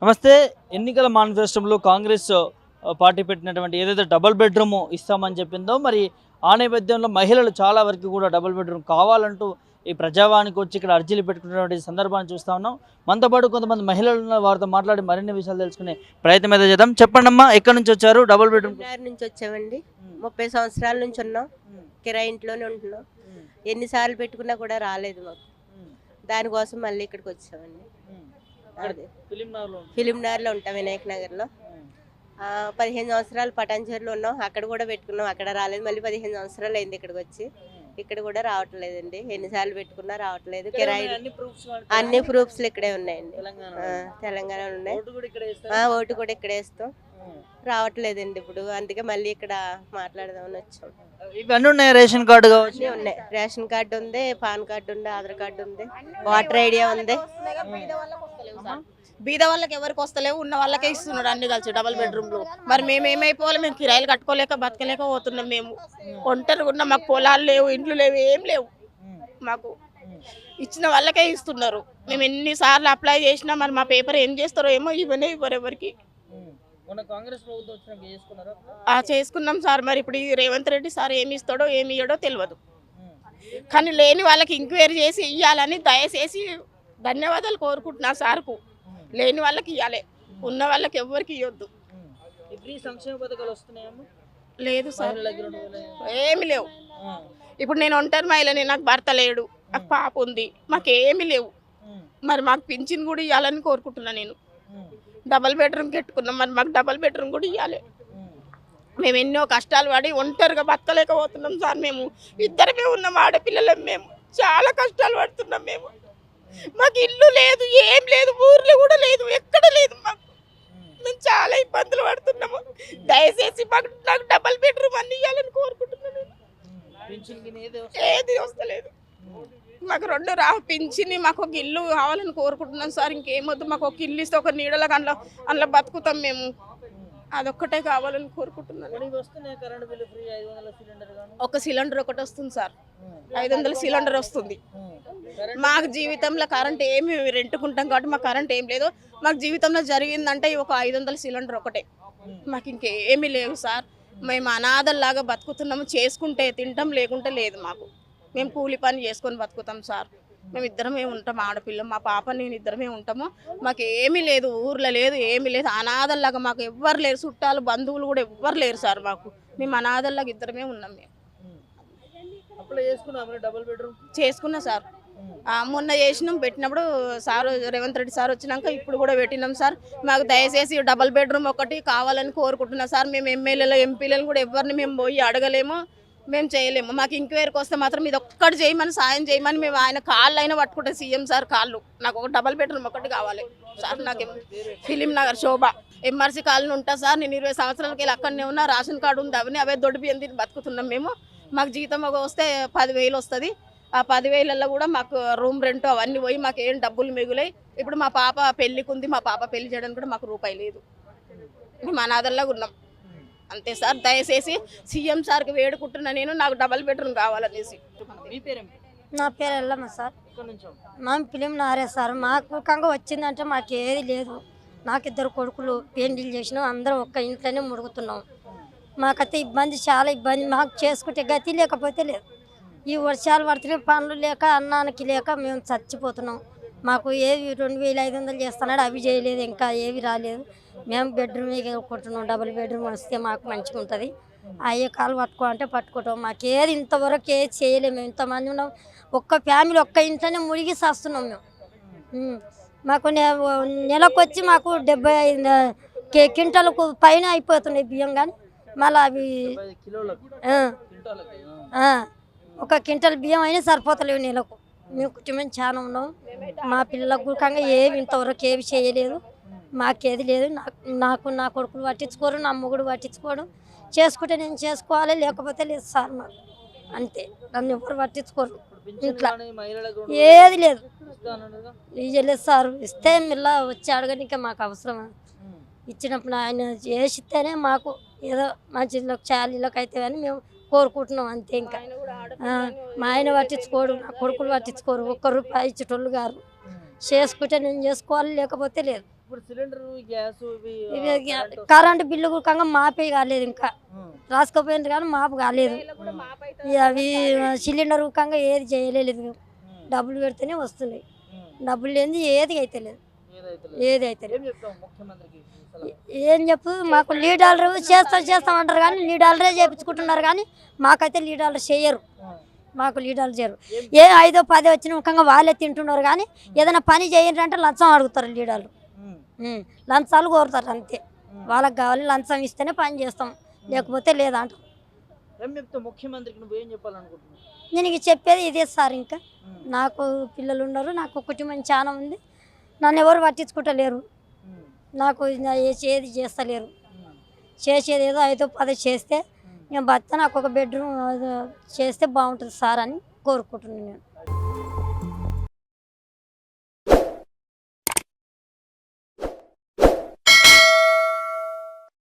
నమస్తే. ఎన్నికల మేనిఫెస్టోలో కాంగ్రెస్ పార్టీ పెట్టినటువంటి ఏదైతే డబుల్ బెడ్రూమ్ ఇస్తామని చెప్పిందో, మరి ఆ నేపథ్యంలో మహిళలు చాలా వరకు కూడా డబుల్ బెడ్రూమ్ కావాలంటూ ఈ ప్రజావానికి వచ్చి ఇక్కడ అర్జీలు పెట్టుకున్నటువంటి సందర్భాన్ని చూస్తా ఉన్నాం. మనతో పాటు కొంతమంది మహిళలు ఉన్నారు, వారితో మాట్లాడి మరిన్ని విషయాలు తెలుసుకునే ప్రయత్నం అయితే చేద్దాం. చెప్పండమ్మా, ఎక్కడి నుంచి వచ్చారు? డబుల్ బెడ్రూమ్ నుంచి వచ్చామండి. 30 సంవత్సరాల నుంచి ఉన్నాం. కిరాయి ఇంట్లోనే ఉంటున్నాం. ఎన్నిసార్లు పెట్టుకున్నా కూడా రాలేదు మాకు. దానికోసం మళ్ళీ ఇక్కడికి వచ్చామండి. అదే ఫిలింనగర్లో ఉంటాం, వినాయక్ నగర్లో. 15 సంవత్సరాలు పటాన్చేరులో ఉన్నాం. అక్కడ కూడా పెట్టుకున్నాం, అక్కడ రాలేదు. మళ్ళీ 15 సంవత్సరాలు అయింది ఇక్కడికి వచ్చి. ఇక్కడ కూడా రావట్లేదండి. ఎన్నిసార్లు పెట్టుకున్నా రావట్లేదు. కిరాయి అన్ని ప్రూఫ్స్లు ఇక్కడే ఉన్నాయండి. తెలంగాణ ఉన్నాయి. ఓటు కూడా ఇక్కడే వేస్తాం. రావట్లేదండి ఇప్పుడు. అందుకే మళ్ళీ ఇక్కడ మాట్లాడదామని వచ్చాం. ఇవన్నీ ఉన్నాయి. రేషన్ కార్డు కావచ్చు, ఉన్నాయి. రేషన్ కార్డు ఉంది, పాన్ కార్డు ఉంది, ఆధార్ కార్డు ఉంది, వాటర్ ఐడియా ఉంది. బీద వాళ్ళకి ఎవరికి వస్తలేవు, ఉన్న వాళ్ళకే ఇస్తున్నాడు అన్ని కలిసి డబుల్ బెడ్రూమ్లు. మరి మేము ఏమైపోవాలి? మేము కిరాయిలు కట్టుకోలేక బతకలేక పోతున్నాం. మేము ఒంటరిగా ఉన్నాం. మాకు పొలాలు లేవు, ఇండ్లు లేవు, ఏం లేవు. మాకు ఇచ్చిన వాళ్ళకే ఇస్తున్నారు. మేము ఎన్నిసార్లు అప్లై చేసినా మరి మా పేపర్ ఏం చేస్తారో ఏమో ఇవ్వనే ఇవ్వరు ఎవరికి. చేసుకున్నాం సార్. మరి ఇప్పుడు ఈ రేవంత్ రెడ్డి సార్ ఏమి ఇస్తాడో ఏమి ఇయ్యడో తెలియదు. కానీ లేని వాళ్ళకి ఎంక్వైరీ చేసి ఇవ్వాలని దయచేసి ధన్యవాదాలు కోరుకుంటున్నారు సార్కు. లేని వాళ్ళకి ఇవ్వాలి, ఉన్న వాళ్ళకి ఎవరికి ఇవ్వద్దు. లేదు సార్, ఏమి లేవు. ఇప్పుడు నేను ఒంటరి మహిళని, నాకు భర్త లేడు, నాకు పాప ఉంది, మాకేమి లేవు. మరి మాకు పింఛన్ కూడా ఇవ్వాలని కోరుకుంటున్నా నేను. డబల్ బెడ్రూమ్ కట్టుకున్నాం, మరి మాకు డబల్ బెడ్రూమ్ కూడా ఇవ్వాలి. మేము ఎన్నో కష్టాలు పడి ఒంటరిగా బతకలేకపోతున్నాం సార్. మేము ఇద్దరమే ఉన్నాం, ఆడపిల్లలం. మేము చాలా కష్టాలు పడుతున్నాం. మాకు ఇల్లు లేదు, ఏం లేదు, ఊర్లో కూడా లేదు, ఎక్కడ లేదు. మేము చాలా ఇబ్బందులు పడుతున్నాము. దయచేసి నాకు డబల్ బెడ్రూమ్ అన్ని ఇవ్వాలని కోరుకుంటున్నాను. ఏది వస్తలేదు మాకు. 2 రావు పింఛని. మాకు ఒక ఇల్లు కావాలని కోరుకుంటున్నాం సార్. ఇంకేమొద్దు, మాకు ఒక ఇల్లు ఇస్తే ఒక నీడలకు అందులో బతుకుతాం మేము. అదొక్కటే కావాలని కోరుకుంటున్నాను. ఒక సిలిండర్ ఒకటి వస్తుంది సార్, 500 సిలిండర్ వస్తుంది. మాకు జీవితంలో కరెంట్ ఏమి రెంటుకుంటాం కాబట్టి మాకు కరెంట్ ఏం లేదు. మాకు జీవితంలో జరిగిందంటే ఒక 500 సిలిండర్ ఒకటే. మాకు ఇంకేమీ లేవు సార్. మేము అనాథల్లాగా బతుకుతున్నాము. చేసుకుంటే తింటాం, లేకుంటే లేదు. మాకు మేము కూలి పని చేసుకొని బతుకుతాం సార్. మేము ఇద్దరమే ఉంటాం, ఆడపిల్ల, మా పాప నేను ఇద్దరమే ఉంటాము. మాకు ఏమీ లేదు, ఊర్లో లేదు, ఏమీ లేదు. అనాథల్లాగా మాకు ఎవ్వరు లేరు, చుట్టాలు బంధువులు కూడా ఎవ్వరు లేరు సార్ మాకు. మేము అనాథల్లాగా ఇద్దరమే ఉన్నాం. మేము చేసుకున్నా సార్. మొన్న చేసినాం, పెట్టినప్పుడు సార్ రేవంత్ రెడ్డి సార్ వచ్చినాక ఇప్పుడు కూడా పెట్టినాం సార్. మాకు దయచేసి డబల్ బెడ్రూమ్ ఒకటి కావాలని కోరుకుంటున్నాం సార్. మేము ఎమ్మెల్యేలు ఎంపీలను కూడా ఎవరిని మేము పోయి అడగలేము, మేము చేయలేము. మాకు ఎంక్వైరీకి వస్తే మాత్రం ఇది ఒక్కటి చేయమని, సాయం చేయమని మేము ఆయన కాళ్ళు అయినా పట్టుకుంటాం. సీఎం సార్ కాళ్ళు. నాకు ఒక డబల్ బెడ్రూమ్ ఒకటి కావాలి సార్. నాకు ఫిలింనగర్ శోభ ఎంఆర్సీ కాలనీ ఉంటా సార్. నేను 20 సంవత్సరాలకి వెళ్ళి అక్కడనే ఉన్నా. రేషన్ కార్డు ఉంది, అవే దొడ్డు బియ్యం తిని బతుకుతున్నాం మేము. మాకు జీతం వస్తే 10,000 వస్తుంది. ఆ 10,000లో కూడా మాకు రూమ్ రెంట్ అవన్నీ పోయి మాకు ఏం డబ్బులు మిగులాయి. ఇప్పుడు మా పాప పెళ్ళికి ఉంది, మా పాప పెళ్లి చేయడానికి కూడా మాకు రూపాయి లేదు. మేము అనాథల్లాగా ఉన్నాం అంతే సార్. దయచేసి సీఎం సార్కి వేడుకుంటున్నా నేను, నాకు డబల్ బెడ్రూమ్ కావాలనేసి. నా పేరు ఎల్లమ్మ సార్. మేము ఫిలింనగరే సార్. మాకు కంగా వచ్చిందంటే మాకు ఏది లేదు. నాకు 2 కొడుకులు, పెళ్లిళ్ళు చేసినాం. అందరం ఒక్క ఇంట్లోనే ముడుగుతున్నాం. మాకైతే ఇబ్బంది, చాలా ఇబ్బంది. మాకు చేసుకుంటే గతి లేకపోతే లేదు. ఈ వర్షాలు పడుతున్నాయి, పనులు లేక, అన్నానికి లేక మేము చచ్చిపోతున్నాం. మాకు ఏవి 2,500 చేస్తున్నాడు, అవి చేయలేదు, ఇంకా ఏవి రాలేదు. మేము బెడ్రూమ్ కొట్టున్నాం. డబుల్ బెడ్రూమ్ వస్తే మాకు మంచిగా ఉంటుంది. అయ్యే కాలు పట్టుకోవాలంటే పట్టుకుంటాం. మాకు ఏది ఇంతవరకు ఏది చేయలేము. మేము ఇంతమంది ఉన్నాం. ఒక్క ఫ్యామిలీ ఒక్క ఇంట్లోనే మునిగి చేస్తున్నాం మేము. మాకు నెలకు వచ్చి మాకు 75 క్వింటాలకు పైన అయిపోతున్నాయి బియ్యం. కానీ మళ్ళీ అవి 1 క్వింటల్ బియ్యం అయినా సరిపోతలేవు నెలకు. మేము కుటుంబం చాలా ఉన్నాం. మా పిల్లలకు కూడా ఏవి ఇంతవరకు ఏవి చేయలేదు. మాకేది లేదు. నాకు నా కొడుకులు పట్టించుకోరు, నా మొగుడు పట్టించుకోడు. చేసుకుంటే నేను చేసుకోవాలి, లేకపోతే లేదు సార్. నాకు అంతే. నన్ను ఎవరు పట్టించుకోరు. ఇంట్లో ఏది లేదు, ఇయ్యలేదు సార్. ఇస్తే మిల్ల వచ్చి అడగనికే మాకు అవసరమా? ఇచ్చినప్పుడు ఆయన చేసిస్తేనే మాకు ఏదో మంచి చాలీలకు అయితే అని మేము కోరుకుంటున్నాం అంతే. ఇంకా మా ఆయన పట్టించుకోడు, నా కొడుకులు పట్టించుకోరు. 1 రూపాయి ఇచ్చేటోళ్ళు గారు. చేసుకుంటే నేను చేసుకోవాలి, లేకపోతే లేదు. ఇప్పుడు సిలిండర్ గ్యాస్ ఇవి ఇవి కరెంటు బిల్లు కూడా మాపే కాలేదు, ఇంకా రాసుకోపోయింది కానీ మాపు కాలేదు. అవి సిలిండర్ కంగా ఏది చేయలేదు, డబ్బులు పెడితేనే వస్తున్నాయి, డబ్బులు లేని ఏది అయితే లేదు, ఏది అయితే లేదు. ఏం చెప్పు, మాకు లీడర్లు చేస్తామంటారు కానీ లీడర్లే చేయించుకుంటున్నారు కానీ మాకైతే లీడర్లు చేయరు, మాకు లీడర్లు చేయరు. ఏ 5, 10 వచ్చిన ముఖంగా వాళ్ళే తింటున్నారు కానీ ఏదైనా పని చేయండి లంచం అడుగుతారు లీడర్లు, లంచాలు కోరుతారు అంతే. వాళ్ళకి కావాలి లంచం ఇస్తేనే పని చేస్తాం, లేకపోతే లేదంటారు. ముఖ్యమంత్రికి నువ్వేం చెప్పాలనుకుంటున్నావు? నేను ఇక చెప్పేది ఇదే సార్, ఇంకా నాకు పిల్లలు ఉన్నారు, నాకు కుటుంబం చాలా ఉంది, నన్ను ఎవరు పట్టించుకుంటలేరు, నాకు ఏది చేస్తలేరు. చేసేది ఏదో 5, 10 చేస్తే నేను భర్త నాకు ఒక బెడ్రూమ్ చేస్తే బాగుంటుంది సార్ అని కోరుకుంటున్నాను నేను.